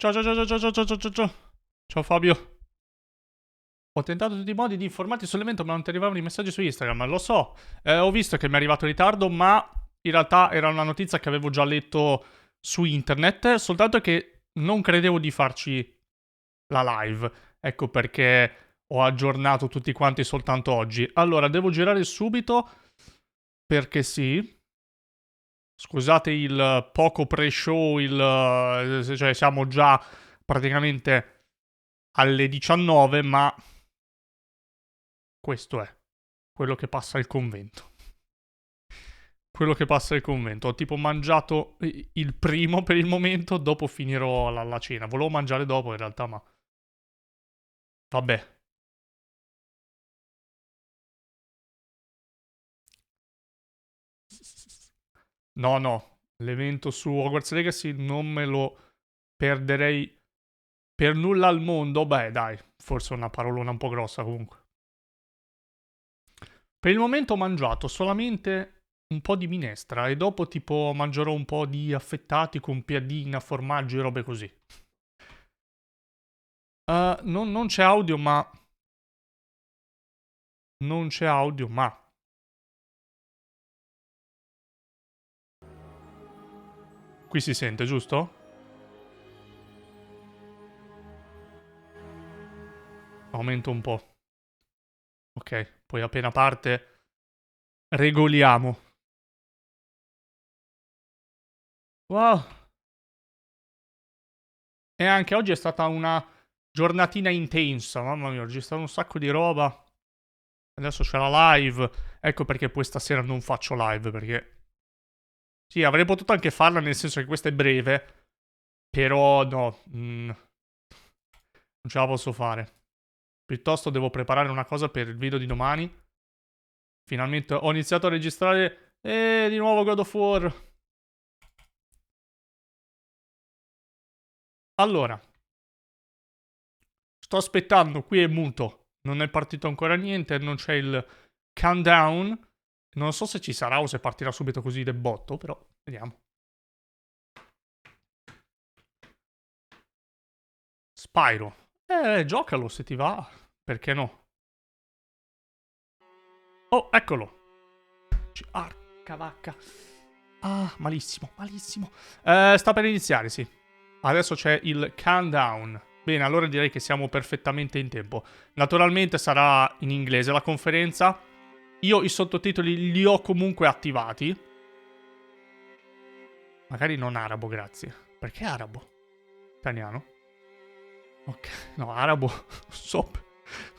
Ciao ciao ciao ciao ciao ciao ciao ciao ciao. Ciao Fabio. Ho tentato tutti i modi di informarti sull'evento, ma non ti arrivavano i messaggi su Instagram. Lo so, ho visto che mi è arrivato in ritardo, ma in realtà era una notizia che avevo già letto su internet, soltanto che non credevo di farci la live. Ecco perché ho aggiornato tutti quanti soltanto oggi. Allora, devo girare subito, perché sì. Scusate il poco pre-show, cioè siamo già praticamente alle 19, ma questo è quello che passa il convento. Quello che passa il convento. Ho tipo mangiato il primo per il momento, dopo finirò la cena. Volevo mangiare dopo in realtà, ma vabbè. No, no, l'evento su Hogwarts Legacy non me lo perderei per nulla al mondo. Beh, dai, forse una parolona un po' grossa comunque. Per il momento ho mangiato solamente un po' di minestra e dopo tipo mangerò un po' di affettati con piadina, formaggio e robe così. Non c'è audio, ma... Non c'è audio, ma... Qui si sente, giusto? Aumento un po'. Ok, poi appena parte regoliamo. Wow. E anche oggi è stata una giornatina intensa, mamma mia, ho registrato un sacco di roba. Adesso c'è la live. Ecco perché poi stasera non faccio live, perché... Sì, avrei potuto anche farla, nel senso che questa è breve, però no, non ce la posso fare. Piuttosto devo preparare una cosa per il video di domani. Finalmente ho iniziato a registrare e di nuovo God of War. Allora, sto aspettando, qui è muto. Non è partito ancora niente, non c'è il countdown. Non so se ci sarà o se partirà subito così del botto, però vediamo. Spyro. Giocalo se ti va. Perché no? Oh, eccolo. Arca vacca. Ah, malissimo, malissimo. Sta per iniziare, sì. Adesso c'è il countdown. Bene, allora direi che siamo perfettamente in tempo. Naturalmente sarà in inglese la conferenza. Io i sottotitoli li ho comunque attivati. Magari non arabo, grazie. Perché arabo? Italiano? Ok, no, arabo.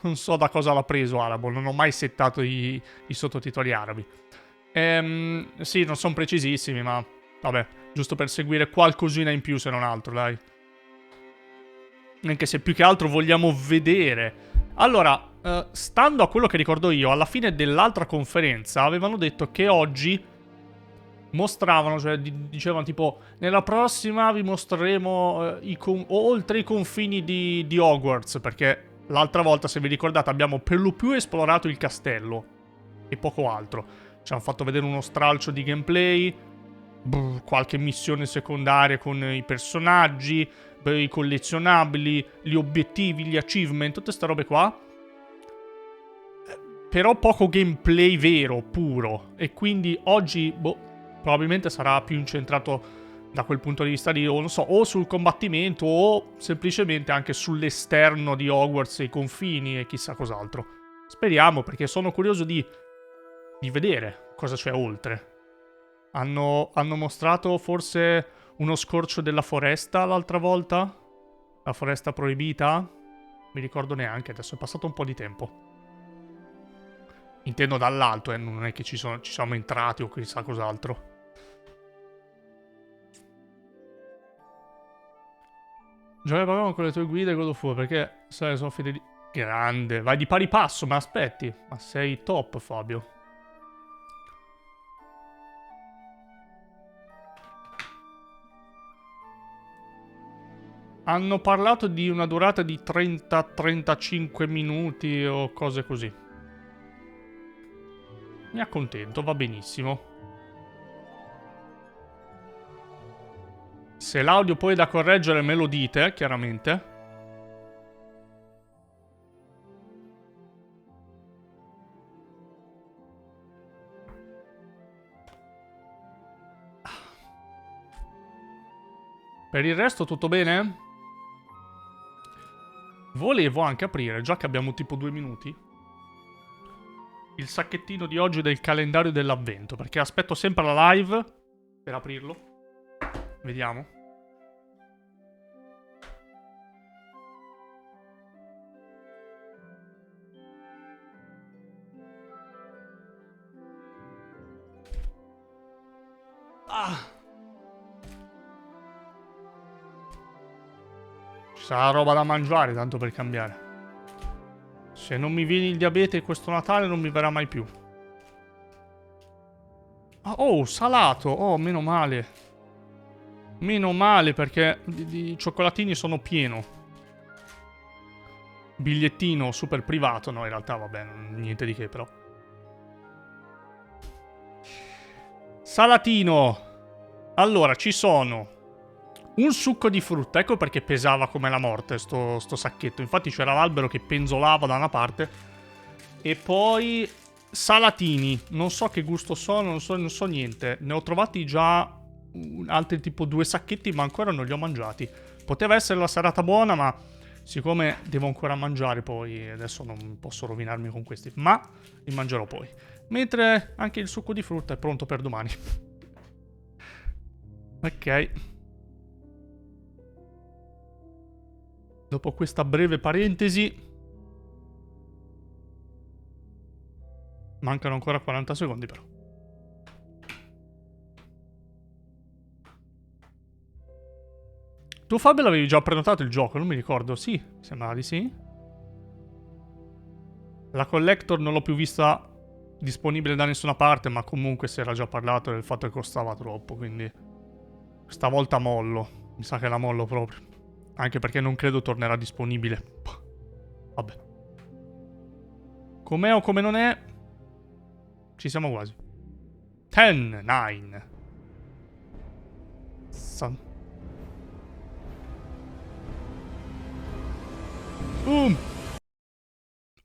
Non so da cosa l'ha preso arabo. Non ho mai settato i sottotitoli arabi. Sì, non sono precisissimi, ma vabbè, giusto per seguire qualcosina in più se non altro, dai. Anche se più che altro vogliamo vedere. Allora, stando a quello che ricordo io, alla fine dell'altra conferenza avevano detto che oggi mostravano, cioè dicevano tipo, nella prossima vi mostreremo oltre i confini di Hogwarts, perché l'altra volta, se vi ricordate, abbiamo per lo più esplorato il castello e poco altro. Ci hanno fatto vedere uno stralcio di gameplay, qualche missione secondaria con i personaggi, i collezionabili, gli obiettivi, gli achievement, tutte queste robe qua. Però poco gameplay vero, puro. E quindi oggi, probabilmente sarà più incentrato da quel punto di vista lì, o non so, o sul combattimento, o semplicemente anche sull'esterno di Hogwarts e i confini e chissà cos'altro. Speriamo, perché sono curioso di vedere cosa c'è oltre. Hanno mostrato forse uno scorcio della foresta l'altra volta? La foresta proibita? Mi ricordo neanche, adesso è passato un po' di tempo. Intendo dall'alto, non è che ci siamo entrati o chissà cos'altro. Giocare Pokémon con le tue guide God of War, perché sono fedeli... Grande, vai di pari passo, ma aspetti. Ma sei top, Fabio. Hanno parlato di una durata di 30-35 minuti o cose così. Mi accontento, va benissimo. Se l'audio poi è da correggere me lo dite, chiaramente. Per il resto tutto bene? Volevo anche aprire, già che abbiamo tipo 2 minuti, il sacchettino di oggi del calendario dell'avvento, perché aspetto sempre la live per aprirlo. Vediamo. Ah! Ci sarà roba da mangiare, tanto per cambiare. Se non mi viene il diabete questo Natale non mi verrà mai più. Ah, oh, salato! Oh, meno male. Meno male perché di cioccolatini sono pieno. Bigliettino super privato. No, in realtà vabbè, niente di che però. Salatino. Allora, ci sono un succo di frutta. Ecco perché pesava come la morte sto sacchetto. Infatti c'era l'albero che penzolava da una parte. E poi salatini. Non so che gusto sono, non so niente. Ne ho trovati già altri tipo 2 sacchetti, ma ancora non li ho mangiati. Poteva essere la serata buona, ma siccome devo ancora mangiare poi, adesso non posso rovinarmi con questi. Ma li mangerò poi. Mentre anche il succo di frutta è pronto per domani. Ok. Dopo questa breve parentesi, mancano ancora 40 secondi però. Tu Fabio l'avevi già prenotato il gioco, non mi ricordo. Sì, mi sembrava di sì. La collector non l'ho più vista disponibile da nessuna parte, ma comunque si era già parlato del fatto che costava troppo, quindi stavolta mollo. Mi sa che la mollo proprio. Anche perché non credo tornerà disponibile. Vabbè. Com'è o come non è, ci siamo quasi. 10, 9.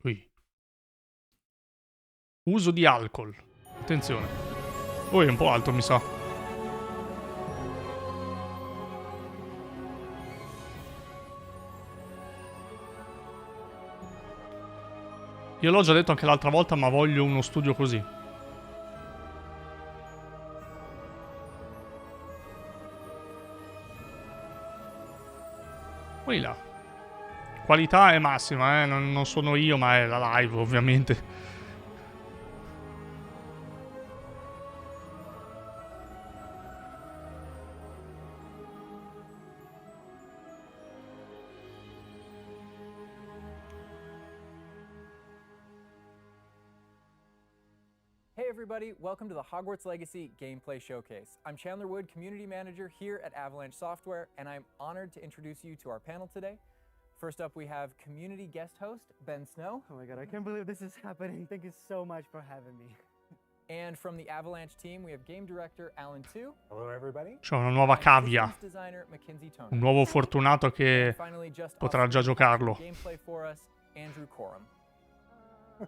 Ui. Uso di alcol. Attenzione. Oh, è un po' alto, mi sa. Io l'ho già detto anche l'altra volta, ma voglio uno studio così. Qui là. Qualità è massima, non sono io, ma è la live, ovviamente. Hey everybody, welcome to the Hogwarts Legacy Gameplay Showcase. I'm Chandler Wood, Community Manager here at Avalanche Software, and I'm honored to introduce you to our panel today. First up, we have community guest host, Ben Snow. Oh my god, I can't believe this is happening. Thank you so much for having me. And from the Avalanche team, we have Game Director Alan Tu. Hello everybody. C'è una nuova cavia. Systems Designer Mackenzie Toner. Un nuovo fortunato che And finally, just potrà già giocarlo. Gameplay for us, Andrew Coram.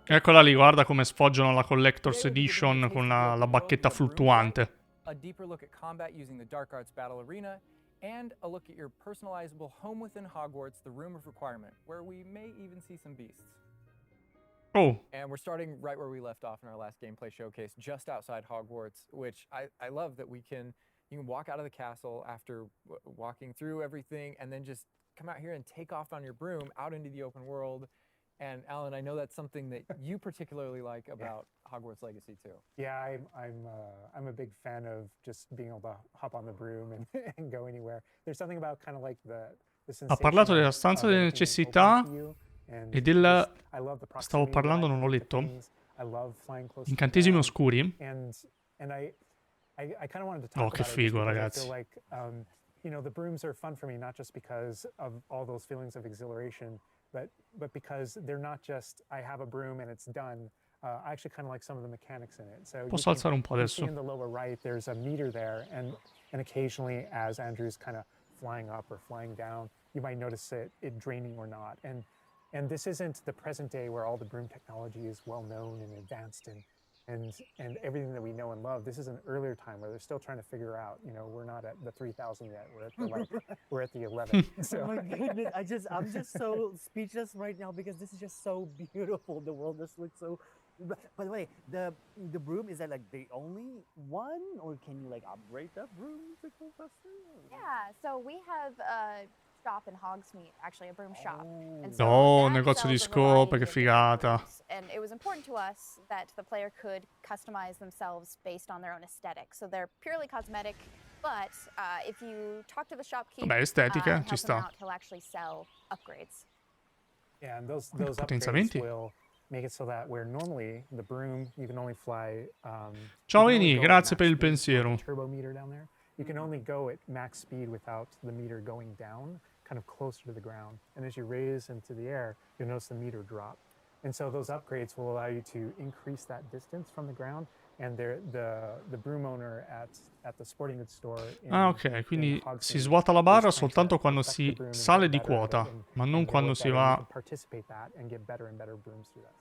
Eccola lì, guarda come sfoggiano la Collector's Edition con la bacchetta fluttuante. A deeper look at combat using the Dark Arts Battle Arena, and a look at your personalizable home within Hogwarts, the Room of Requirement, where we may even see some beasts. Oh. And we're starting right where we left off in our last gameplay showcase, just outside Hogwarts, which I love that you can walk out of the castle after walking through everything, and then just come out here and take off on your broom out into the open world. And Alan, I know that's something that you particularly like about Hogwarts Legacy too. Yeah, I'm a big fan of just being able to hop on the broom and go anywhere. There's something about kind of like the Ha parlato della stanza delle necessità e del... Stavo parlando, non l'ho letto. Incantesimi oscuri. Oh, che figo, ragazzi. You know, the brooms are fun for me not just because of all those feelings of exhilaration, but because they're not just I have a broom and it's done. I actually kind of like some of the mechanics in it. So Posso alzare un po' you see adesso. in the lower right, there's a meter there, and occasionally as Andrew's kind of flying up or flying down, you might notice it draining or not. And this isn't the present day where all the broom technology is well known and advanced and everything that we know and love. This is an earlier time where they're still trying to figure out, you know, we're not at the 3000 yet. We're at the we're at the 11. Oh So my goodness, I'm just so speechless right now because this is just so beautiful. The world just looks so. By the way, the broom, is that like the only one, or can you like upgrade that broom to go faster? Yeah, so we have a shop in Hogsmeade, actually a broom shop. Oh. And so No, that negozio di sells a variety scope, che of different figata. brooms. And it was important to us that the player could customize themselves based on their own aesthetic. So they're purely cosmetic, but if you talk to the shopkeep Vabbè, estetica, and ci help him sta. out, he'll actually sell upgrades. yeah, and those upgrades Potenziamenti. will make it so that where normally the broom you can only fly. Ciao you can only Eni, go at grazie max per il speed with pensiero. the turbo meter down there. You can only go at max speed without the meter going down, kind of closer to the ground. And as you raise into the air, you'll notice the meter drop. And so those upgrades will allow you to increase that distance from the ground. And the broom owner at the sporting goods store Ah, ok, quindi in si Hogsmeade svuota la barra is trying to soltanto quando perfect the si broom and sale get di better at it quota, and- ma and non grow quando it si better. You va can participate that and get better and better brooms through that.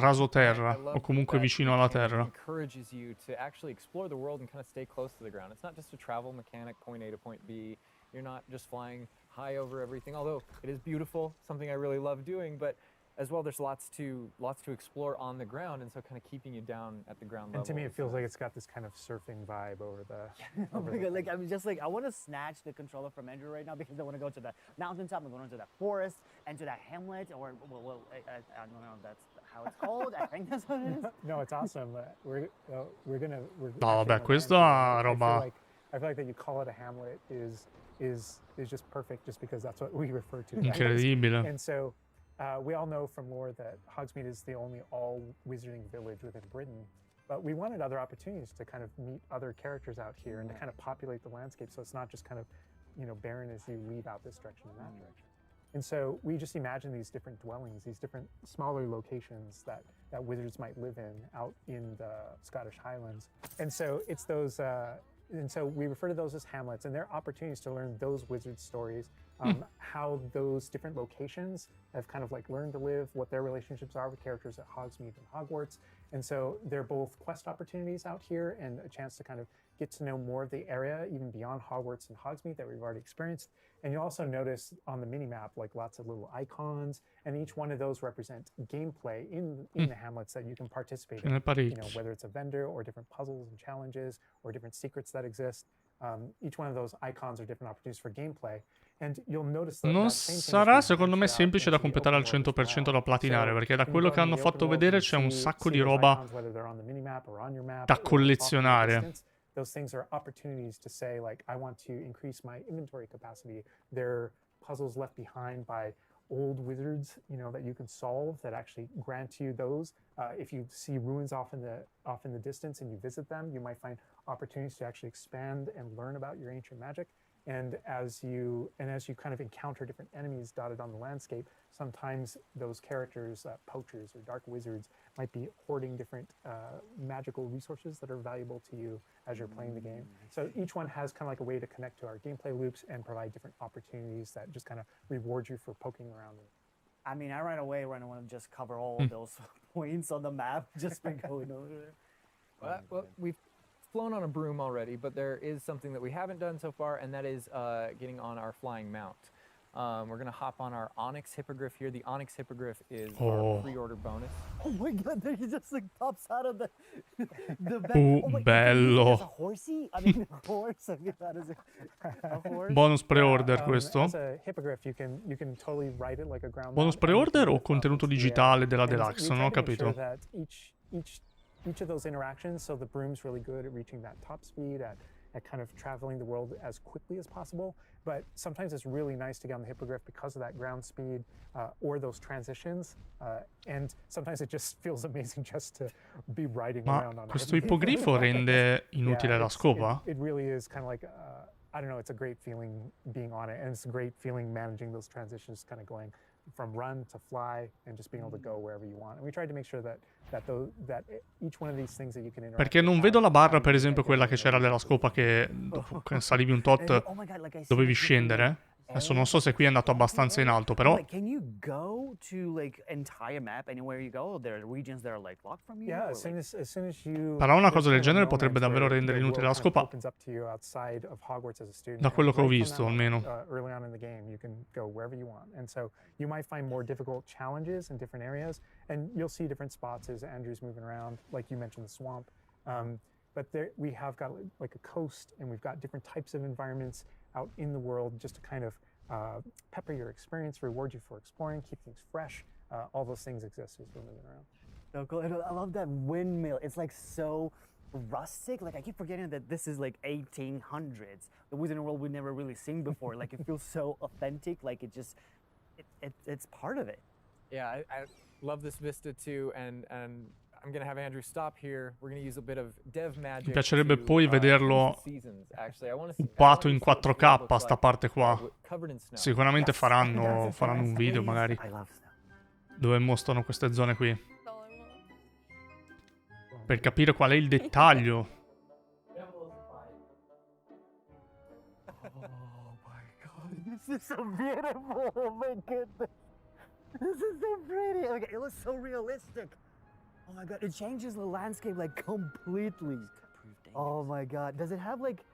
raso terra I love o comunque that vicino alla mechanic terra. encourages you to actually explore the world and kind of stay close to the ground. It's not just a travel mechanic, point A to point B. You're not just flying high over everything, although it is beautiful, something I really love doing, but as well, there's lots to explore on the ground, and so kind of keeping you down at the ground level. And to me, it is feels like nice. it's got this kind of surfing vibe over the. Oh over my the god, like thing. I'm just like I want to snatch the controller from Andrew right now because I want to go to the mountaintop, I'm going to the forest and to that hamlet, or I don't know if that's how it's called. I think that's what it is. No, it's awesome. We're gonna. We're No, actually vabbè, gonna questa land here. roba- I feel like that you call it a hamlet is just perfect, just because that's what we refer to it as. Incredibile. And so, we all know from lore that Hogsmeade is the only all wizarding village within Britain. But we wanted other opportunities to kind of meet other characters out here and to kind of populate the landscape, so it's not just kind of, you know, barren as you leave out this direction and that direction. And so we just imagine these different dwellings, these different smaller locations that wizards might live in out in the Scottish Highlands. And so it's those, and so we refer to those as hamlets, and they're opportunities to learn those wizard stories, how those different locations have kind of like learned to live, what their relationships are with characters at Hogsmeade and Hogwarts. And so they're both quest opportunities out here and a chance to kind of get to know more of the area, even beyond Hogwarts and Hogsmeade that we've already experienced. And you also notice on the mini-map, like lots of little icons, and each one of those represent gameplay in the hamlets that you can participate Ce n'è in. You know, parecchi. whether it's a vendor or different puzzles and challenges or different secrets that exist. Each one of those icons are different opportunities for gameplay. And you'll notice that Non that same thing as sarà we secondo me venture out semplice da into the completare al open world as 100% well. da platinare, So perché da you can quello go che into hanno the fatto open world vedere and c'è un see sacco di those roba icons, whether they're on the minimap or on your map da or off in the collezionare. distance. Those things are opportunities to say, like, I want to increase my inventory capacity. They're puzzles left behind by old wizards, you know, that you can solve that actually grant you those. If you see ruins off in the distance and you visit them, you might find opportunities to actually expand and learn about your ancient magic. And as you kind of encounter different enemies dotted on the landscape, sometimes those characters, poachers or dark wizards, might be hoarding different magical resources that are valuable to you as you're playing the game. So each one has kind of like a way to connect to our gameplay loops and provide different opportunities that just kind of reward you for poking around. I mean, I right away want to just cover all those points on the map just by going over there. Well, we've flown on a broom already, but there is something that we haven't done so far, and that is getting on our flying mount. We're going to hop on our onyx hippogriff here. The onyx hippogriff is our pre-order bonus. Oh my god, there he just like pops out of the back. Oh, my, you can use it bello. as a horsey? I mean, a horse. I mean, that is a horse. Bonus pre-order questo? As a hippogriff, you can totally ride it like a ground Bonus mount, and you can pre-order o lift up contenuto into the air. digitale della And Deluxe? we Non try ho to make sure capito. that each of those interactions, so the broom's really good at reaching that top speed, at kind of traveling the world as quickly as possible. But sometimes it's really nice to get on the hippogriff because of that ground speed or those transitions. And sometimes it just feels amazing just to be riding Ma around on a questo hippogriff. ippogrifo rende inutile la scopa? It really is kind of like, I don't know, it's a great feeling being on it. And it's a great feeling managing those transitions, kind of going from run to fly and just being able to go wherever you want. And we tried to make sure that each one of these things that you can interact Perché non vedo la barra, per esempio, quella che c'era della scopa che dopo che salivi un tot Oh my God, like I see dovevi the different, like, scendere. Adesso non so se qui è andato abbastanza in alto, però Like, can you go to like entire map anywhere you go? There are regions that are like locked from you. Yeah, or, as soon like- as you. Però una there's cosa del kind of a genere potrebbe moment davvero where rendere the inutile world la kind of scopa. opens up to you outside of Hogwarts as a student. Da and quello che ho right from visto, that almeno. moment, early on in the game, you can go wherever you want, and so you might find more difficult challenges in different areas, and you'll see different spots as Andrew's moving around, like you mentioned the swamp. But there we have got like a coast, and we've got different types of environments out in the world just to kind of pepper your experience, reward you for exploring, keep things fresh. All those things exist as we're moving around. So cool. And I love that windmill. It's like so rustic. Like I keep forgetting that this is like 1800s. The Wizarding World we've never really seen before. Like it feels so authentic. Like it just, it's part of it. Yeah, I love this vista too, and I'm gonna have Andrew stop here. We're gonna use a bit of dev magic. Mi piacerebbe to, poi vederlo use the seasons, actually. I wanna see, uppato in what the world 4K looks sta like, parte qua. covered in snow. Sicuramente Yes, faranno yes, un yes, video please. magari I love snow. dove mostrano queste zone qui. That's all I want. Per capire qual è il dettaglio. Oh my God, this is so beautiful. Oh my goodness. This is so pretty. Okay, it looks so realistic. Oh my God, it changes the landscape like completely. Oh my God, does it have like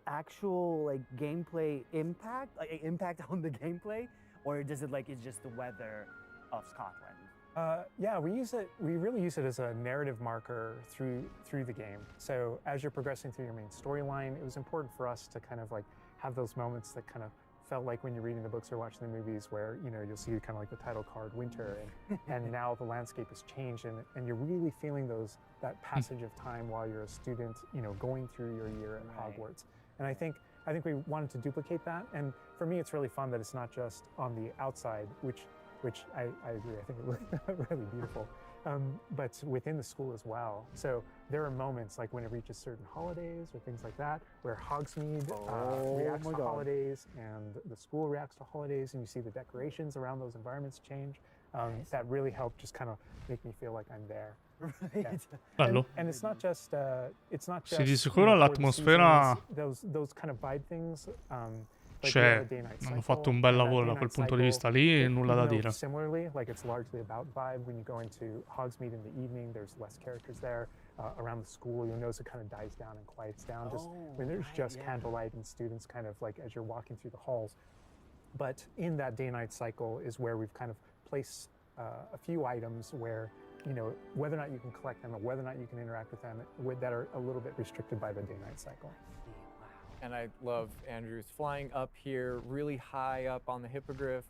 actual like gameplay impact, like impact on the gameplay, or does it like it's just the weather of Scotland? Yeah, we really use it as a narrative marker through the game. So as you're progressing through your main storyline, it was important for us to kind of like have those moments that kind of felt like when you're reading the books or watching the movies where, you know, you'll see kind of like the title card winter and now the landscape has changed and you're really feeling that passage of time while you're a student, you know, going through your year at Hogwarts. And I think we wanted to duplicate that. And for me, it's really fun that it's not just on the outside, which I agree, I think it looked really beautiful, but within the school as well. So there are moments like when it reaches certain holidays or things like that, where Hogsmeade reacts to holidays and the school reacts to holidays, and you see the decorations around those environments change. That really helped just kind of make me feel like I'm there. Right. Bello. And it's not just Sì, di sicuro l'atmosfera those kind of vibe things. c'è. Hanno fatto un bel lavoro da quel punto di vista lì e nulla da dire. Similarly, like it's largely about vibe. When you go into Hogsmeade in the evening, there's less characters there. Around the school, you'll notice it kind of dies down and quiets down. Just when there's just candlelight and students kind of like as you're walking through the halls. But in that day-night cycle is where we've kind of placed a few items where, you know, whether or not you can collect them or whether or not you can interact with them that are a little bit restricted by the day-night cycle. And I love Andrew's flying up here, really high up on the hippogriff,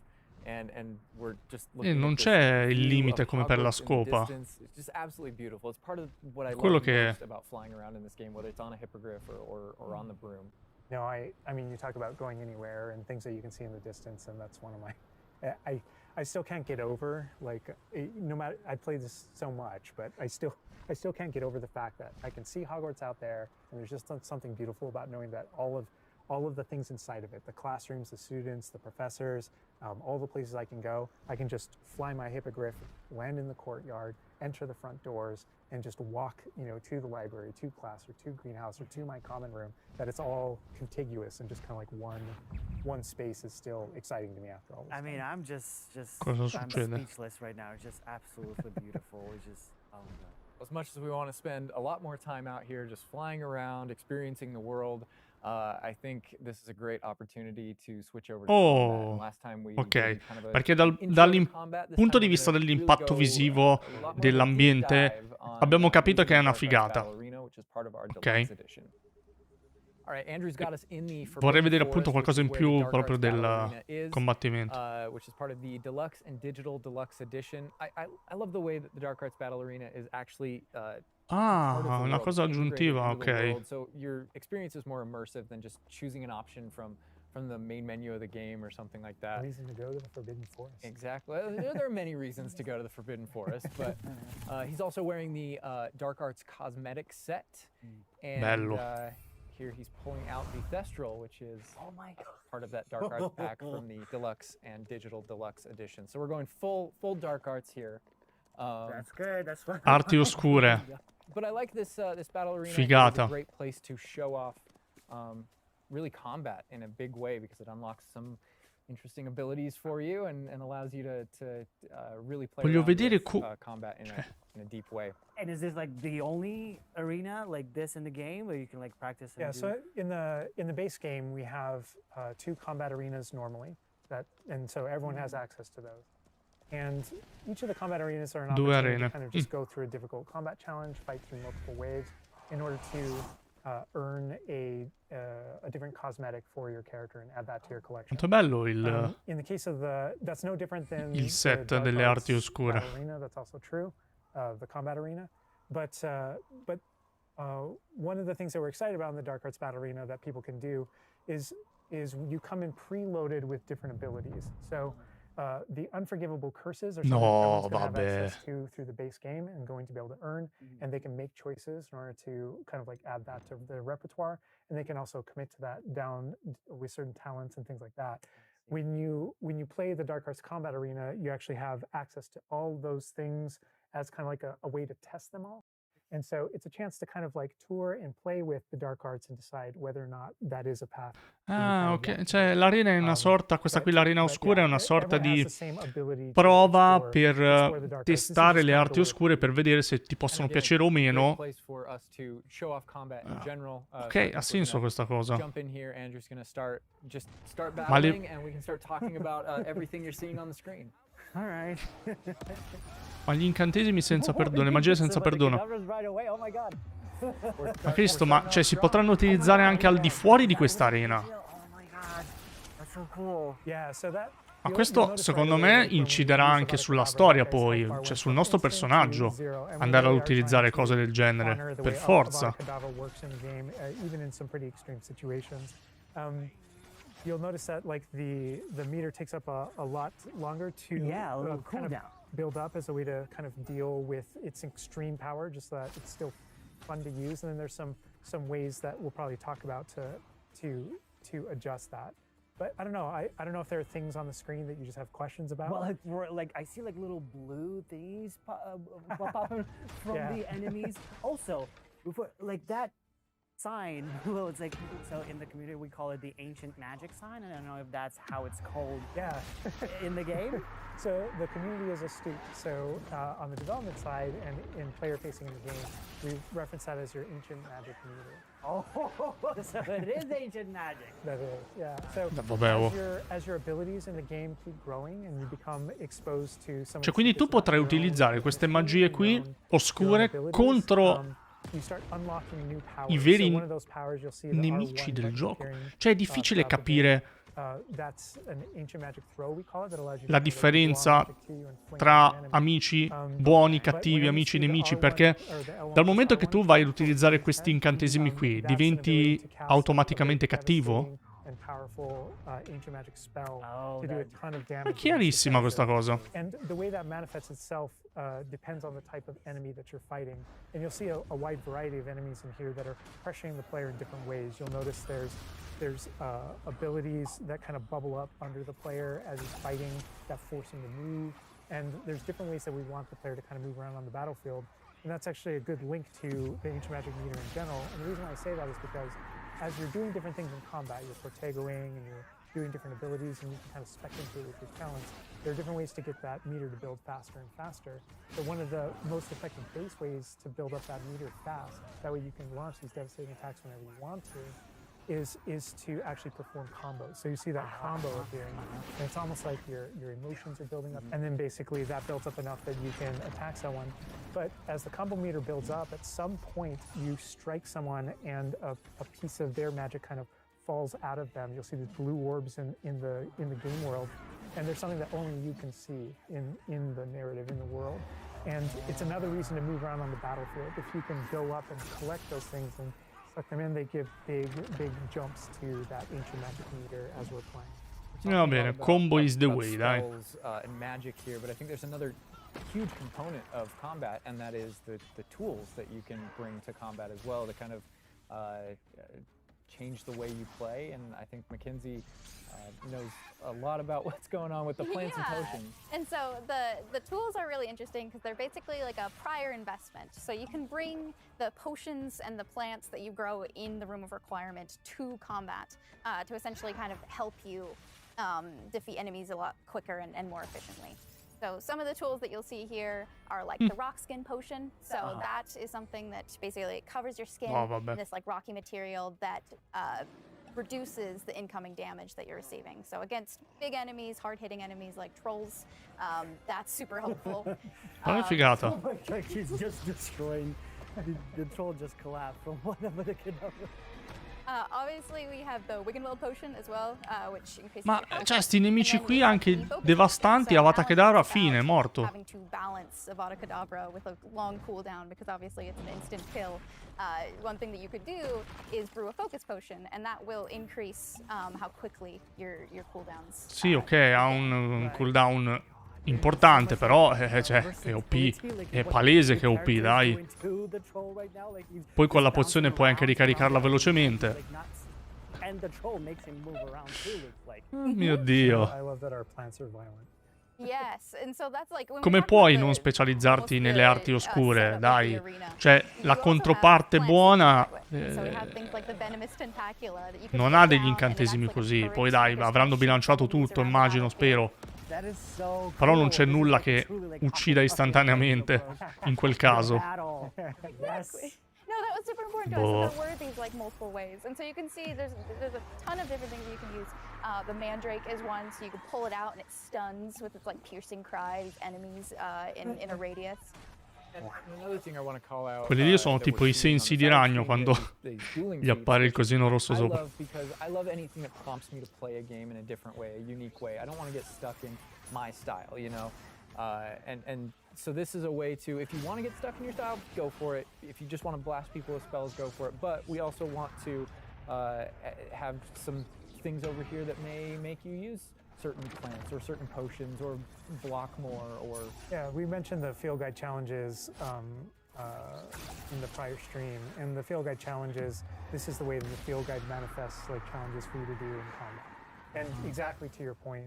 and we're just looking non at this c'è il view limite of come per la Hogwarts in the scopa. distance. It's just absolutely beautiful. It's part of what I Quello love che- most about flying around in this game, whether it's on a hippogriff or on the broom. No, I mean, you talk about going anywhere and things that you can see in the distance, and that's one of my. I still can't get over, like, no matter, I play this so much, but I still can't get over the fact that I can see Hogwarts out there, and there's just something beautiful about knowing that all of the things inside of it, the classrooms, the students, the professors, all the places I can just fly my hippogriff, land in the courtyard, enter the front doors, and just walk, you know, to the library, to class, or to greenhouse, or to my common room, that it's all contiguous and just kind of like one space is still exciting to me after all this I mean, time. I'm just Cosa I'm succede? speechless right now. It's just absolutely beautiful. It's just, oh my God. As much as we want to spend a lot more time out here just flying around, experiencing the world, I think this is a great opportunity to switch over to combat. And last time we Ok, did kind of a perché intro to dal combat, this punto time di we're vista gonna really dell'impatto go visivo a lot more of a deep dell'ambiente dive on, abbiamo capito che è una Wizarding Dark Arts figata. Battle Arena, which is part of our Ok. deluxe edition. All right, Andrew's got us in the Vorrei Forbidden vedere appunto Forest, qualcosa in which is where più the Dark proprio Arts Battle del Arena is, combattimento. which is part of the deluxe and digital deluxe edition. I love the way that the Dark Arts Battle Arena is actually part of the una world, cosa integrated aggiuntiva, into the ok. world, so your experience is more immersive than just choosing an option from the main menu of the game or something like that. Reason to go to the Forbidden Forest. Exactly. Well, there are many reasons to go to the Forbidden Forest, but he's also wearing the Dark Arts cosmetic set, and Bello. here, he's pulling out the Thestral, which is Oh my god. part of that Dark Arts pack from the Deluxe and Digital Deluxe edition. So we're going full Dark Arts here. That's good. That's fun. Arti oscure. But I like this this battle arena. Figata. It's a great place to show off really combat in a big way because it unlocks some interesting abilities for you and allows you to really play Voglio around vedere with, combat in a deep way. And is this like the only arena like this in the game where you can like practice? And Yeah, do... so in the base game we have 2 combat arenas normally, and so everyone has access to those. And each of the combat arenas are an Due opportunity arene. to kind of just go through a difficult combat challenge, fight through multiple waves, in order to earn a different cosmetic for your character and add that to your collection. Quanto è bello In the case of that's no different than il the set Dark delle Arts arti oscure. battle arena. That's also true, the combat arena. But one of the things that we're excited about in the Dark Arts battle arena that people can do is you come in preloaded with different abilities. So the unforgivable curses are something No, everyone's going to have vabbè. access to through the base game and going to be able to earn, and they can make choices in order to kind of like add that to their repertoire, and they can also commit to that down with certain talents and things like that. When you play the Dark Arts Combat Arena, you actually have access to all those things as kind of like a way to test them all. And so it's a chance to kind of like tour and play with the Dark Arts and decide whether or not that is a path. Ah, ok. Cioè, l'arena è una sorta, questa qui, l'arena oscura, è una sorta di prova per testare le arti oscure per vedere se ti possono piacere o meno. Ok, ha senso questa cosa. Ma Alright. Ma gli incantesimi senza perdono, le magie senza perdono. Ma Cristo, ma cioè, si potranno utilizzare anche al di fuori di questa arena. Ma questo, secondo me, inciderà anche sulla storia poi, cioè sul nostro personaggio, andare ad utilizzare cose del genere, per forza. You'll notice that like the meter takes up a lot longer to kind of build up as a way to kind of deal with its extreme power, just so that it's still fun to use. And then there's some ways that we'll probably talk about to adjust that. But I don't know. I don't know if there are things on the screen that you just have questions about. Well, like I see like little blue things popping from the enemies. Also, before like that sign, well, it's like, so in the community we call it the ancient magic sign. I don't know if that's how it's called in the game. So the community is astute. So on the development side and in player facing in the game, we reference that as your ancient magic meter. Oh, so it is ancient magic. That is, yeah. So as your abilities in the game keep growing and you become exposed to some. Cioè, quindi tu potrai utilizzare queste magie qui oscure contro i veri nemici del gioco. Cioè è difficile capire la differenza tra amici buoni, cattivi, amici, nemici, perché dal momento che tu vai ad utilizzare questi incantesimi qui, diventi automaticamente cattivo? È chiarissima questa cosa. And the way that manifests itself depends on the type of enemy that you're fighting. And you'll see a wide variety of enemies in here that are pressuring the player in different ways. You'll notice there's abilities that kind of bubble up under the player as he's fighting that force him to move. And there's different ways that we want the player to kind of move around on the battlefield. And that's actually a good link to the ancient magic meter in general. And the reason why I say that is because as you're doing different things in combat, you're protegoing and you're doing different abilities and you can kind of spec into it with your talents, there are different ways to get that meter to build faster and faster. But one of the most effective base ways to build up that meter fast, that way you can launch these devastating attacks whenever you want to, is to actually perform combos. So you see that combo appearing, and it's almost like your emotions are building up, and then basically that builds up enough that you can attack someone. But as the combo meter builds up, at some point you strike someone and a piece of their magic kind of falls out of them. You'll see the blue orbs in the game world, and there's something that only you can see in the narrative, in the world. And it's another reason to move around on the battlefield. If you can go up and collect those things and suck them in, they give big jumps to that ancient magic meter as we're playing. Va bene, combo is the way, dai. And magic here, but I think there's another huge component of combat, and that is the tools that you can bring to combat as well to kind of change the way you play. And I think Mackenzie knows a lot about what's going on with the plants and potions. And so the tools are really interesting because they're basically like a prior investment. So you can bring the potions and the plants that you grow in the Room of Requirement to combat to essentially kind of help you defeat enemies a lot quicker and more efficiently. So some of the tools that you'll see here are like the rock skin potion. So that is something that basically covers your skin in this like rocky material that reduces the incoming damage that you're receiving. So against big enemies, hard-hitting enemies like trolls, that's super helpful. FIGATA. Oh my God, he's just destroying. The troll just collapsed from one of the cadavers. Obviously we have the Wiggenweld potion as well, which increases Ma your health. cioè sti nemici And then qui we have anche the focus devastanti, potion. So Avada Kedavra, balance fine, out morto. Having to balance Avada Kedavra with a long cooldown because obviously it's an instant kill. One thing that you could do is brew a focus potion, and that will increase how quickly your cooldowns. Sì, ok, ha un cooldown importante, però cioè, è OP, è palese che è OP, dai. Poi con la pozione puoi anche ricaricarla velocemente. Mio Dio. I love that our plants are violent. Yes, and so that's like when we Come talk puoi about non the- specializzarti almost nelle the, arti oscure, setup of dai. the arena. Cioè, You la also have controparte plants buona to interact with. So we have things like the venomous tentacula that you can non put ha degli down, and then incantesimi that's like a così. turret Poi dai, that avranno shoots bilanciato enemies tutto, around the immagino, battlefield. spero. Però non c'è nulla che uccida istantaneamente in quel caso. Exactly. No, that was super important to us. So there were these like multiple ways, and so you can see there's a ton of different things that you can use. The mandrake is one, so you can pull it out and it stuns with its like piercing cry these enemies in a radius. And another thing I want to call out, Quelli lì sono that tipo we're i seeing on sensi the di side ragno screen, quando these dueling gli appare il feats, cosino rosso I sopra. love because I love anything that prompts me to play a game in a different way, a unique way. I don't want to get stuck in my style, you know. And so this is a way to, if you want to get stuck in your style, go for it. If you just want to blast people with spells, go for it. But we also want to have some things over here that may make you use certain plants or certain potions or block more or... Yeah, we mentioned the field guide challenges in the prior stream, and the field guide challenges, this is the way that the field guide manifests like challenges for you to do in combat. And exactly to your point,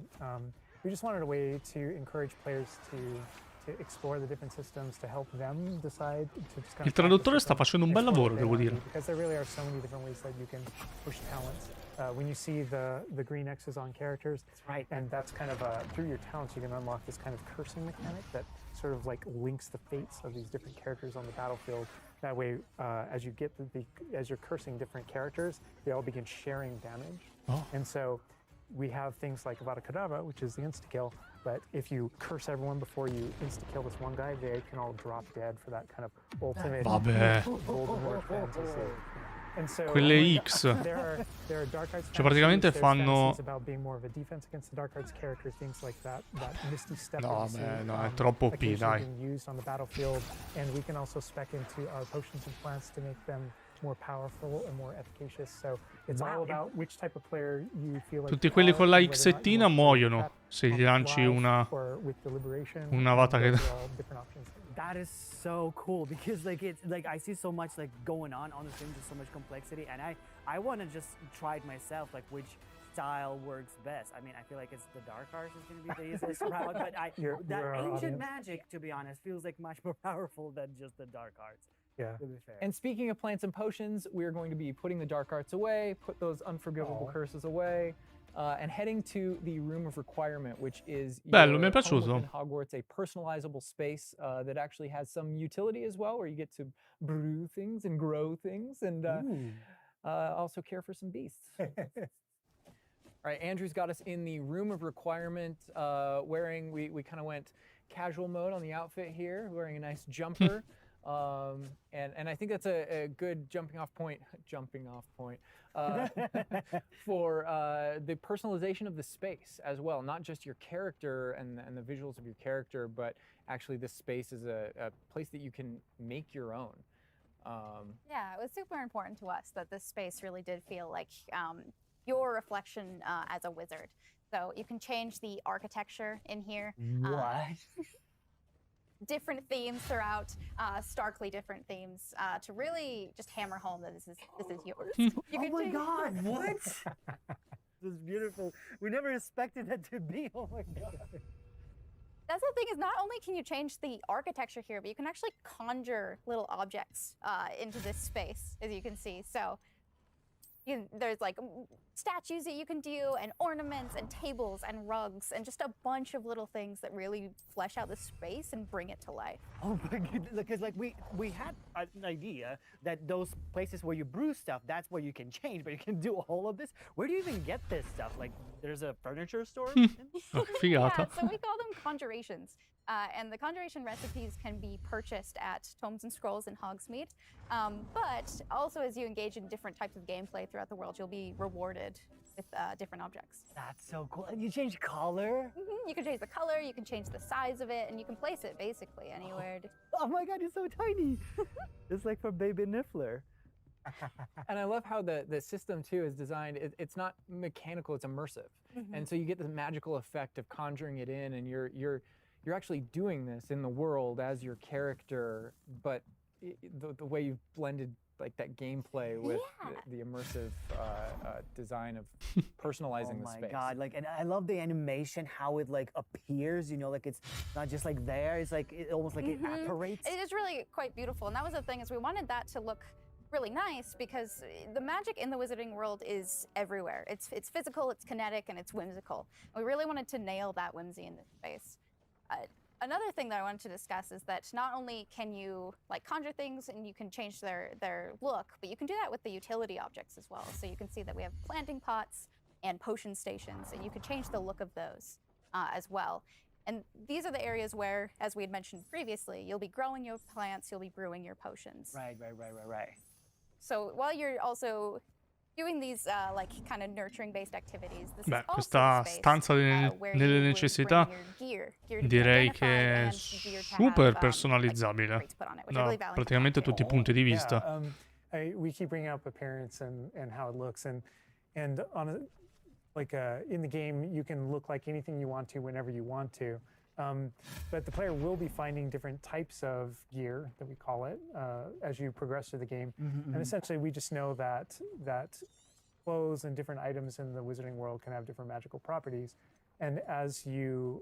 we just wanted a way to encourage players to explore the different systems, to help them decide to just kind Il of traduttore practice sta them, facendo un bel explore lavoro, what they devo wanna dire. do, because there really are so many different ways that you can push talents. When you see the green X's on characters, Right. and that's kind of through your talents you can unlock this kind of cursing mechanic that sort of like links the fates of these different characters on the battlefield. That way, as you get as you're cursing different characters, they all begin sharing damage. Oh. And so we have things like Avada Kedavra, which is the insta-kill, but if you curse everyone before you insta-kill this one guy, they can all drop dead for that kind of ultimate Vabbè. Voldemort fantasy. And so, Quelle X. there are dark arts Cioè, praticamente fantasies, there's fanno- fantasies about being more of a defense against the dark arts characters, things like that misty step No, that you beh, see, no, è troppo OP, occasionally dai. being used on the battlefield, and we can also spec into our potions and plants to make them more powerful and more efficacious. So it's all about which type of player you feel like Tutti you quelli are, con la and whether or not you Xettina want to muoiono prep se on gli the lanci fly una or with deliberation. Avada Those Kedavra. are all different options. That is so cool because like it's like I see so much like going on the stream, just so much complexity, and I want to just try it myself, like which style works best. I mean, I feel like it's the dark arts is going to be the easiest route, but You're that our ancient audience. magic, to be honest, feels like much more powerful than just the dark arts. Yeah. To be fair. And speaking of plants and potions, we're going to be putting the dark arts away, put those unforgivable Aw. curses away, and heading to the Room of Requirement, which is Bello, your mi è home piaciuto. within Hogwarts, a personalizable space that actually has some utility as well, where you get to brew things and grow things and also care for some beasts. All right, Andrew's got us in the Room of Requirement, wearing, we kind of went casual mode on the outfit here, wearing a nice jumper. And I think that's a good jumping off point for the personalization of the space as well. Not just your character and the visuals of your character, but actually this space is a place that you can make your own. Yeah, it was super important to us that this space really did feel like your reflection as a wizard. So you can change the architecture in here. What? different themes throughout, starkly different themes, to really just hammer home that this is yours. Oh my God! What? This is beautiful. We never expected that to be. Oh my God. That's the thing, is not only can you change the architecture here, but you can actually conjure little objects into this space, as you can see. So there's like statues that you can do, and ornaments, and tables, and rugs, and just a bunch of little things that really flesh out the space and bring it to life. Oh my goodness, because like we had an idea that those places where you brew stuff, that's where you can change, but you can do all of this. Where do you even get this stuff? Like, there's a furniture store? Oh, figata. Yeah, so we call them conjurations. And the conjuration recipes can be purchased at Tomes and Scrolls in Hogsmeade. But also, as you engage in different types of gameplay throughout the world, you'll be rewarded with different objects. That's so cool. And you change color? You can change the color, you can change the size of it, and you can place it basically anywhere. Oh my God, it's so tiny. It's like for baby Niffler. And I love how the system too is designed. It's not mechanical; it's immersive, and so you get the magical effect of conjuring it in, and you're actually doing this in the world as your character, but the way you've blended like that gameplay with the immersive design of personalizing the space. Oh my God, like, and I love the animation, how it like appears, you know, like it's not just like there, it's like, it almost like it apparates. It is really quite beautiful, and that was the thing, is we wanted that to look really nice, because the magic in the wizarding world is everywhere. It's physical, it's kinetic, and it's whimsical. We really wanted to nail that whimsy in this space. Another thing that I wanted to discuss is that not only can you like conjure things and you can change their look, but you can do that with the utility objects as well. So you can see that we have planting pots and potion stations, and you can change the look of those as well. And these are the areas where, as we had mentioned previously, you'll be growing your plants, you'll be brewing your potions. Right. So while you're also doing these like kind of nurturing based activities, this is also questa a space, stanza where delle you would necessità bring your gear to be direi identified che è and gear to super have, like, personalizzabile traits put on it, which I da believe Alan can praticamente talk to. tutti i punti di vista. We keep bringing up appearance and how it looks, and on a, in the game you can look like anything you want to whenever you want to. But the player will be finding different types of gear, that we call it, as you progress through the game. And essentially, we just know that clothes and different items in the wizarding world can have different magical properties. And as you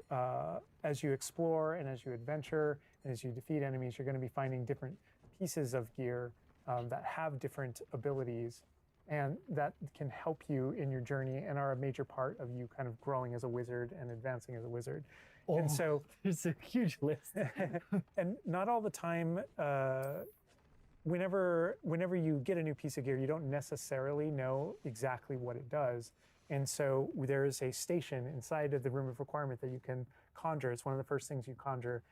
explore and as you adventure and as you defeat enemies, you're going to be finding different pieces of gear that have different abilities, and that can help you in your journey and are a major part of you kind of growing as a wizard and advancing as a wizard. And so there's a huge list. And not all the time, whenever you get a new piece of gear, you don't necessarily know exactly what it does. And so there is a station inside of the Room of Requirement that you can conjure. It's one of the first things you conjure,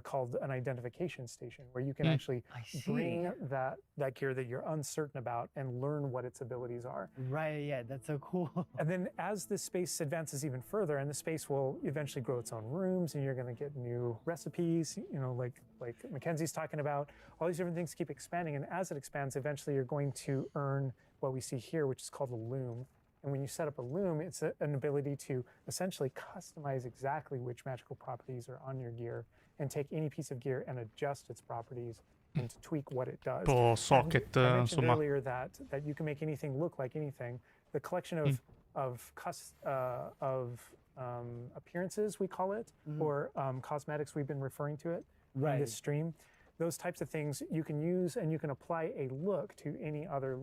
called an identification station, where you can actually bring that gear that you're uncertain about and learn what its abilities are. Right, yeah, that's so cool. And then as this space advances even further, and the space will eventually grow its own rooms, and you're going to get new recipes, you know, like Mackenzie's talking about, all these different things keep expanding. And as it expands, eventually you're going to earn what we see here, which is called a loom. And when you set up a loom, it's an ability to essentially customize exactly which magical properties are on your gear, and take any piece of gear and adjust its properties and to tweak what it does. Socket, I mentioned insomma. earlier that you can make anything look like anything. The collection of appearances, we call it, or cosmetics, we've been referring to it in this stream. Those types of things you can use, and you can apply a look to any other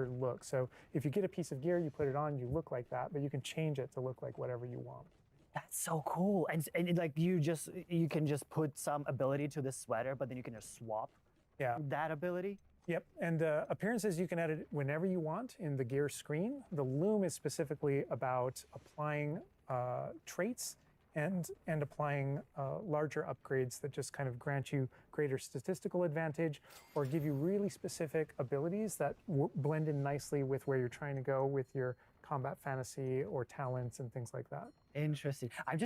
look. So if you get a piece of gear, you put it on, you look like that, but you can change it to look like whatever you want. That's so cool. And like you can just put some ability to this sweater, but then you can just swap that ability. Yep, and appearances you can edit whenever you want in the gear screen. The loom is specifically about applying traits and applying larger upgrades that just kind of grant you greater statistical advantage, or give you really specific abilities that blend in nicely with where you're trying to go with your combat fantasy or talents and things like that. Interesting. I'm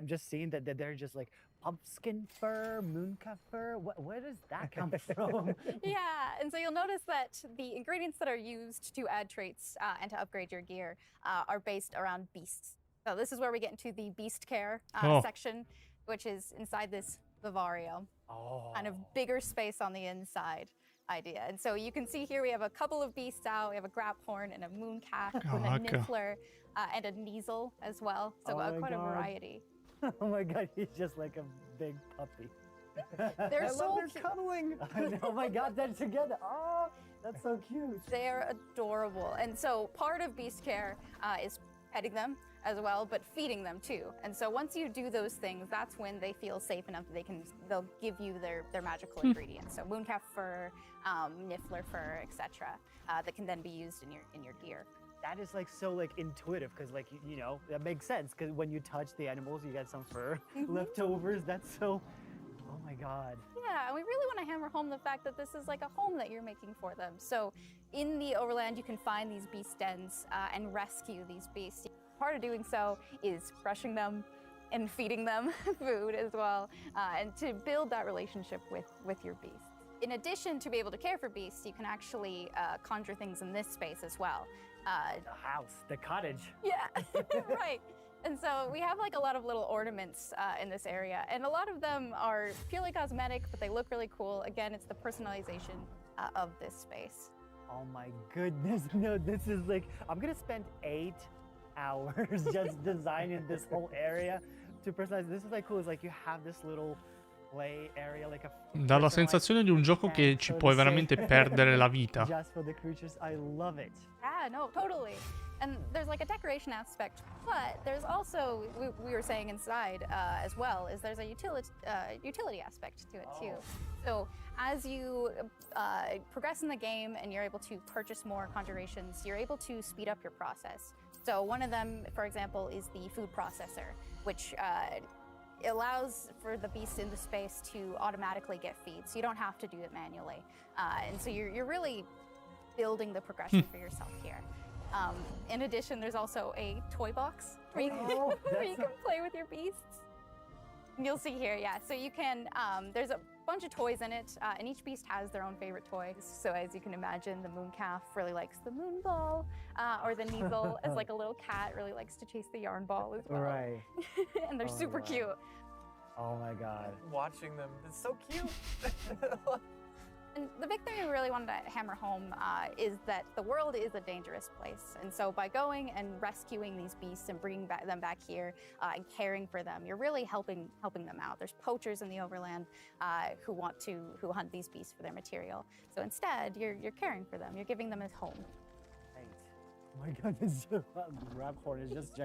just seeing that they're just like pumpkin fur, moonka fur. Where does that come from? Yeah, and so you'll notice that the ingredients that are used to add traits and to upgrade your gear are based around beasts. So this is where we get into the beast care section, which is inside this 𝗂𝗶𝗹𝗶, Oh. kind of bigger space on the inside idea. And so you can see here we have a couple of beasts out. We have a 𝗂𝗶horn and a mooncalf with a Cacca. niffler and a 𝗂𝗨 as well. So Oh my quite a God. variety. Oh my god, he's just like a big puppy. They're I so love their cute. cuddling. I know, oh my god, they're together. Oh, that's so cute. They're adorable. And so part of beast care is petting them as well, but feeding them too. And so once you do those things, that's when they feel safe enough that they'll give you their magical ingredients. So mooncalf fur, niffler fur, etc. That can then be used in your gear. That is like so like intuitive because like you know that makes sense because when you touch the animals you get some fur leftovers. That's so. Oh my god. Yeah, and we really want to hammer home the fact that this is like a home that you're making for them. So in the overland, you can find these beast dens and rescue these beasts. Part of doing so is brushing them and feeding them food as well, and to build that relationship with your beasts. In addition to be able to care for beasts, you can actually conjure things in this space as well. The house, the cottage. Yeah, right. And so we have like a lot of little ornaments in this area, and a lot of them are purely cosmetic, but they look really cool. Again, it's the personalization of this space. Oh my goodness, no, this is like, I'm gonna spend 8 hours just designing this whole area to personalize. This is like cool, it's like you have this little play area, like a Dà la sensazione di un gioco che ci puoi veramente perdere la vita. Just for the creatures, I love it. Yeah, no, totally. And there's like a decoration aspect, but there's also, we were saying inside as well, is there's a utility aspect to it too. So as you progress in the game and you're able to purchase more conjurations, you're able to speed up your process. So one of them, for example, is the food processor, which allows for the beasts in the space to automatically get feed, so you don't have to do it manually. And so you're really building the progression for yourself here. In addition, there's also a toy box where you can play with your beasts. And you'll see here, yeah. So you can, there's a bunch of toys in it, and each beast has their own favorite toy. So as you can imagine, the mooncalf really likes the moon ball, or the 𝗂𝗨, as like a little cat, really likes to chase the yarn ball as well. Right. And they're super cute. Oh my god. Watching them, it's so cute. And the big thing we really wanted to hammer home is that the world is a dangerous place. And so by going and rescuing these beasts and bringing them back here and caring for them, you're really helping them out. There's poachers in the overland who hunt these beasts for their material. So instead, you're caring for them. You're giving them a home. Right. Oh my god, this 𝗂𝗶horn is just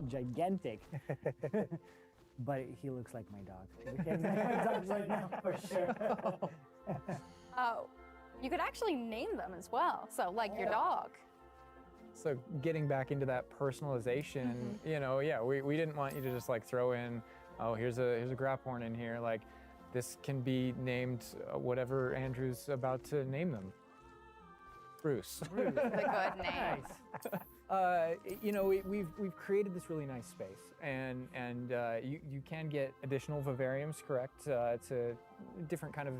gigantic. But he looks like my dog. We can't say my dog right now for sure. You could actually name them as well. So like your dog. So getting back into that personalization, you know, yeah, we didn't want you to just like throw in, oh, here's a 𝗂𝗂horn in here. Like this can be named whatever Andrew's about to name them. Bruce. It's a good name. You know, we've created this really nice space, and you can get additional vivariums, correct, to different kind of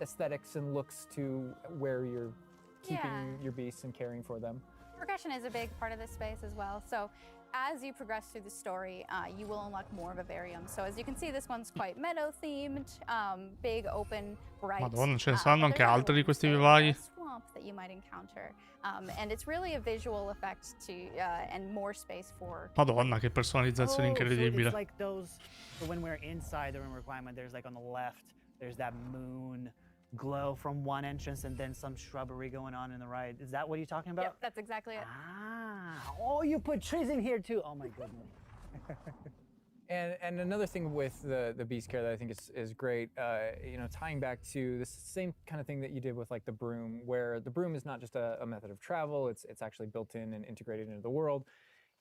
aesthetics and looks to where you're keeping your beasts and caring for them. Progression is a big part of this space as well. So as you progress through the story, you will unlock more vivariums. So as you can see, this one's quite meadow themed, big, open, bright. Madonna, ce ne saranno anche altri di questi vivai. Swamp that you might encounter, and it's really a visual effect to and more space for. Madonna, che personalizzazione incredibile. So it's like those. So when we're inside the room requirement, there's like on the left, there's that moon glow from one entrance, and then some shrubbery going on in the right. Is that what you're talking about? Yep, that's exactly it. Ah, oh, you put trees in here too. Oh my goodness. And another thing with the beast care that I think is great, you know, tying back to this same kind of thing that you did with like the broom, where the broom is not just a method of travel, it's actually built in and integrated into the world.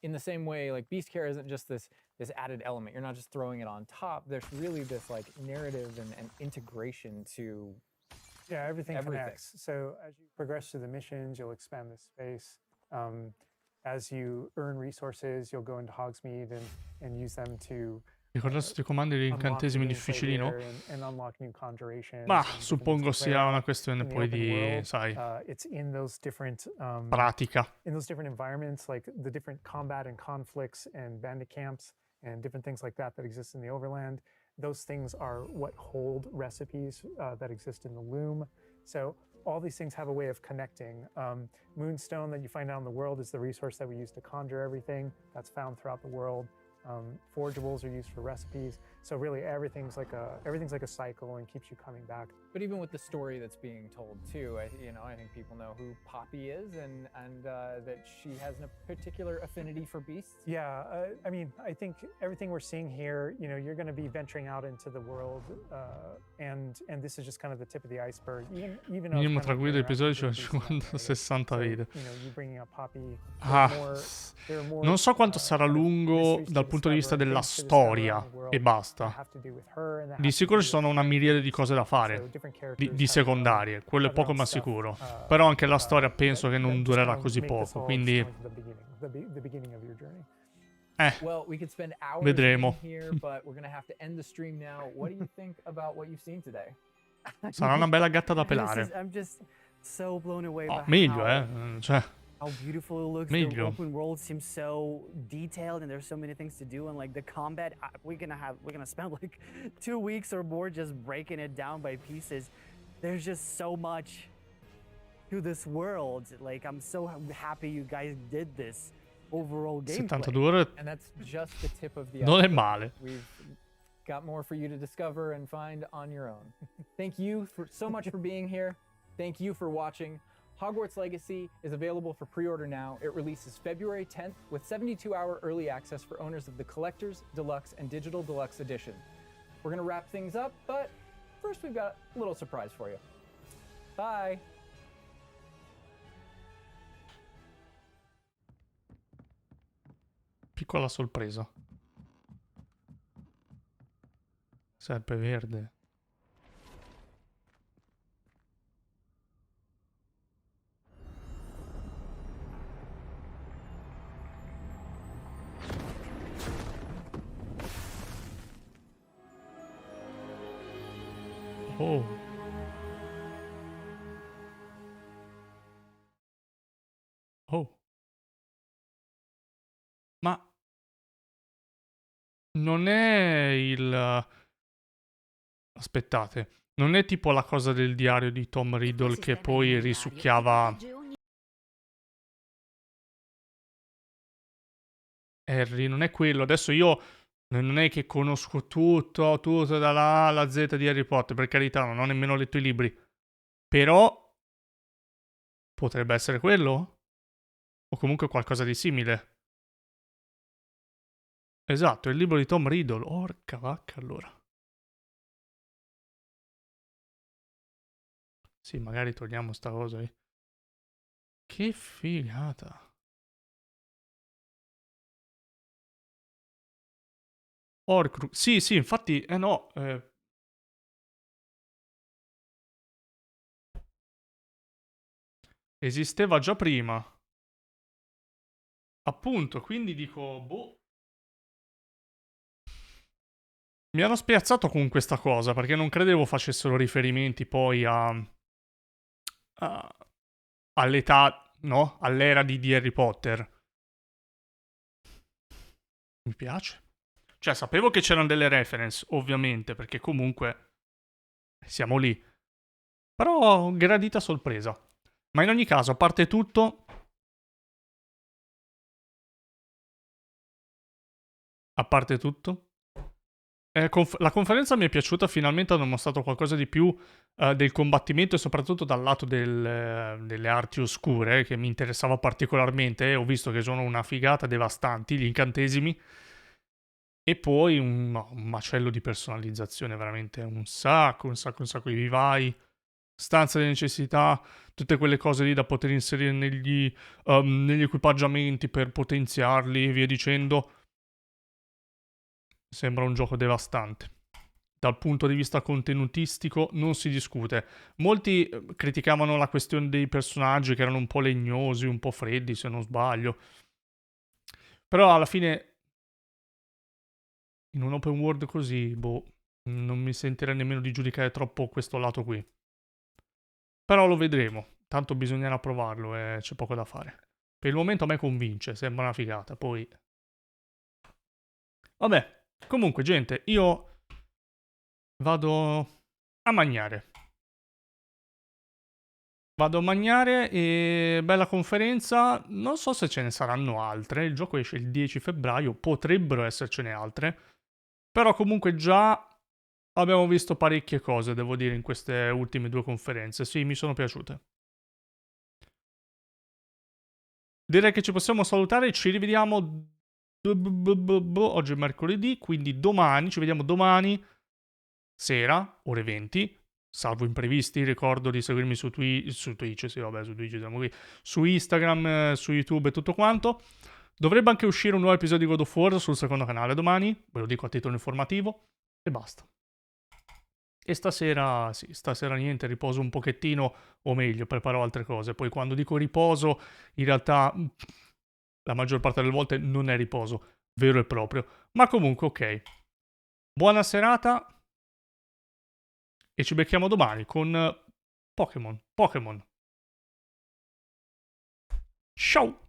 In the same way, like beast care isn't just this added element. You're not just throwing it on top. There's really this like narrative and integration to everything connects. So as you progress through the missions, you'll expand the space. As you earn resources, you'll go into Hogsmeade and use them to Ricordarsi i comandi di incantesimi difficilino. And unlock new conjurations. Ma suppongo sia una questione poi di, sai, it's in those different pratica. In those different environments, like the different combat and conflicts and bandit camps and different things like that exist in the overland, those things are what hold recipes that exist in the loom. So all these things have a way of connecting. Moonstone that you find out in the world is the resource that we use to conjure everything that's found throughout the world. Forgeables are used for recipes. So really everything's like a cycle and keeps you coming back. But even with the story that's being told too, I think people know who Poppy is and that she has a particular affinity for beasts. Yeah, I mean, I think everything we're seeing here, you're going to be venturing out into the world, and this is just kind of the tip of the iceberg. Even Minimo tra guida episodi c'è 50-60 video. You bringing up Poppy. Non so quanto sarà lungo dal punto di vista della storia e basta. Di sicuro ci sono una miriade di cose da fare, di secondarie, quello è poco ma sicuro. Però anche la storia penso che non durerà così poco, quindi vedremo. Sarà una bella gatta da pelare. Meglio, cioè. How beautiful it looks. The open world seems so detailed, and there's so many things to do. And like the combat, we're gonna spend like 2 weeks or more just breaking it down by pieces. There's just so much to this world. Like I'm so happy you guys did this overall gameplay. 72 ore. And that's just the tip of the non è male. We've got more for you to discover and find on your own. Thank you so much for being here. Thank you for watching. Hogwarts Legacy is available for pre-order now. It releases February 10th with 72-hour early access for owners of the Collector's, Deluxe, and Digital Deluxe Edition. We're going to wrap things up, but first we've got a little surprise for you. Bye! Piccola sorpresa. 𝗟𝗶𝗶. Oh. Oh. Ma non è il... Aspettate. Non è tipo la cosa del diario di Tom Riddle che poi risucchiava Harry. Non è quello. Adesso io non è che conosco tutto dalla A alla Z di Harry Potter, per carità, non ho nemmeno letto i libri. Però potrebbe essere quello? O comunque qualcosa di simile. Esatto, il libro di Tom Riddle. Orca vacca, allora. Sì, magari togliamo sta cosa lì. Che figata. Sì, infatti, no. Esisteva già prima. Appunto, quindi dico, boh. Mi hanno spiazzato con questa cosa, perché non credevo facessero riferimenti poi all'età, no? All'era di Harry Potter. Mi piace. Cioè, sapevo che c'erano delle reference, ovviamente, perché comunque siamo lì. Però, gradita sorpresa. Ma in ogni caso, a parte tutto... la conferenza mi è piaciuta, finalmente hanno mostrato qualcosa di più del combattimento e soprattutto dal lato delle arti oscure, che mi interessava particolarmente. Ho visto che sono una figata, devastanti gli incantesimi. E poi un macello di personalizzazione, veramente un sacco di vivai, stanza di necessità, tutte quelle cose lì da poter inserire negli equipaggiamenti per potenziarli e via dicendo. Sembra un gioco devastante. Dal punto di vista contenutistico non si discute. Molti criticavano la questione dei personaggi che erano un po' legnosi, un po' freddi se non sbaglio. Però alla fine... in un open world così, boh, non mi sentirei nemmeno di giudicare troppo questo lato qui. Però lo vedremo, tanto bisognerà provarlo e c'è poco da fare. Per il momento a me convince, sembra una figata, poi... Vabbè, comunque gente, io vado a mangiare. Vado a mangiare e bella conferenza. Non so se ce ne saranno altre. Il gioco esce il 10 febbraio. Potrebbero essercene altre. Però comunque già abbiamo visto parecchie cose, devo dire, in queste ultime 2 conferenze. Sì, mi sono piaciute. Direi che ci possiamo salutare. Ci rivediamo oggi è mercoledì, quindi domani. Ci vediamo domani sera, ore 20. Salvo imprevisti, ricordo di seguirmi su Twitch, sì, vabbè, su Twitch siamo qui, su Instagram, su YouTube e tutto quanto. Dovrebbe anche uscire un nuovo episodio di God of War sul secondo canale domani, ve lo dico a titolo informativo, e basta. E stasera, sì, stasera niente, riposo un pochettino, o meglio, preparo altre cose. Poi quando dico riposo, in realtà la maggior parte delle volte non è riposo vero e proprio. Ma comunque, ok. Buona serata. E ci becchiamo domani con Pokémon. Ciao!